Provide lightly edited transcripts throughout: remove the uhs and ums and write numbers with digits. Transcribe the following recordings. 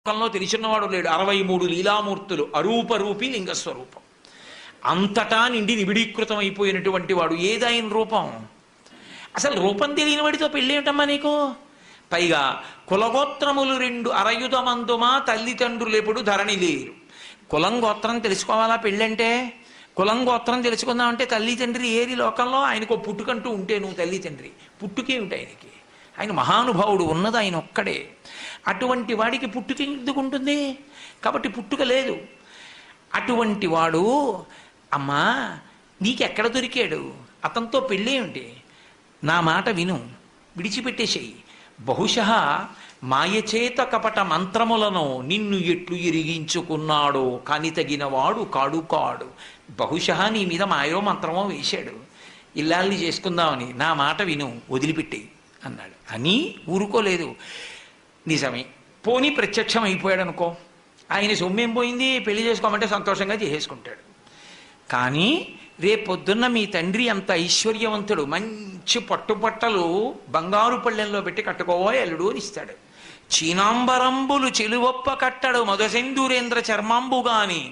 లోకంలో తెలిసినవాడు లేడు. 63 లీలామూర్తులు, అరూపరూపి లింగస్వరూపం, అంతటా నిండి నిబిడీకృతం అయిపోయినటువంటి వాడు. ఏదాయన రూపం? అసలు రూపం తెలియని వాడితో పెళ్ళి ఏమిటమ్మా నీకు? పైగా కులగోత్రములు 2 అరయుధమందుమా తల్లిదండ్రులెప్పుడు ధరణి లేరు. కులం గోత్రం తెలుసుకోవాలా పెళ్ళంటే? కులం గోత్రం తెలుసుకుందామంటే తల్లి తండ్రి ఏరి లోకంలో? ఆయనకు పుట్టుకంటూ ఉంటే నువ్వు తల్లి తండ్రి, పుట్టుకేమిటి ఆయనకి? ఆయన మహానుభావుడు, ఉన్నది ఆయన ఒక్కడే. అటువంటి వాడికి పుట్టుక ఎందుకు ఉంటుంది? కాబట్టి పుట్టుక లేదు. అటువంటి వాడు అమ్మా నీకెక్కడ దొరికాడు? అతనితో పెళ్ళేమిటి? నా మాట విను, విడిచిపెట్టేసేయి. బహుశः మాయచేత కపట మంత్రములను నిన్ను ఎట్లు ఎరిగించుకున్నాడో కాని తగినవాడు కాడు కాడు. బహుశः నీ మీద మాయో మంత్రమో వేశాడు, ఇల్లాల్ని చేసుకుందామని. నా మాట విను, వదిలిపెట్టేయి అన్నాడు. అని ఊరుకోలేదు. నిజమే, పోనీ ప్రత్యక్షం అయిపోయాడు అనుకో, ఆయన సొమ్మేం పోయింది, పెళ్లి చేసుకోమంటే సంతోషంగా చేసేసుకుంటాడు. కానీ రేపొద్దున్న మీ తండ్రి అంత ఐశ్వర్యవంతుడు, మంచి పట్టుపట్టలు బంగారు పళ్ళెంలో పెట్టి కట్టుకోవో ఎల్లుడు అని ఇస్తాడు. చీనాంబరంబులు చెలువొప్ప కట్టడు మధుసెందూరేంద్ర చర్మాంబు గాని,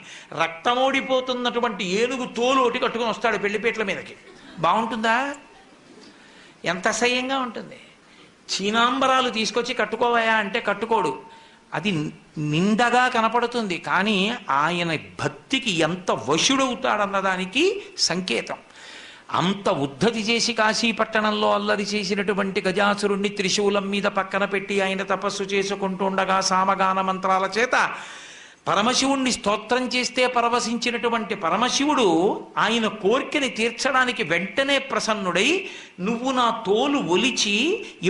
రక్తమోడిపోతున్నటువంటి ఏనుగు తోలు ఒకటి కట్టుకుని వస్తాడు పెళ్లిపేటల మీదకి. బాగుంటుందా? ఎంత అసహ్యంగా ఉంటుంది. చీనాంబరాలు తీసుకొచ్చి కట్టుకోవయా అంటే కట్టుకోడు, అది నిండగా కనపడుతుంది. కానీ ఆయన భక్తికి ఎంత వశుడవుతాడన్నదానికి సంకేతం. అంత ఉద్ధతి చేసి కాశీపట్టణంలో అల్లరి చేసినటువంటి గజాసురుణ్ణి త్రిశూలం మీద పక్కన పెట్టి ఆయన తపస్సు చేసుకుంటుండగా సామగాన మంత్రాల చేత పరమశివుణ్ణి స్తోత్రం చేస్తే పరవశించినటువంటి పరమశివుడు ఆయన కోరికని తీర్చడానికి వెంటనే ప్రసన్నుడై, నువ్వు నా తోలు ఒలిచి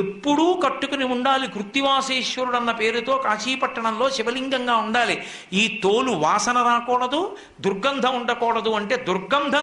ఎప్పుడూ కట్టుకుని ఉండాలి, కృత్తివాసేశ్వరుడు అన్న పేరుతో కాశీపట్టణంలో శివలింగంగా ఉండాలి, ఈ తోలు వాసన రాకూడదు, దుర్గంధం ఉండకూడదు అంటే దుర్గంధం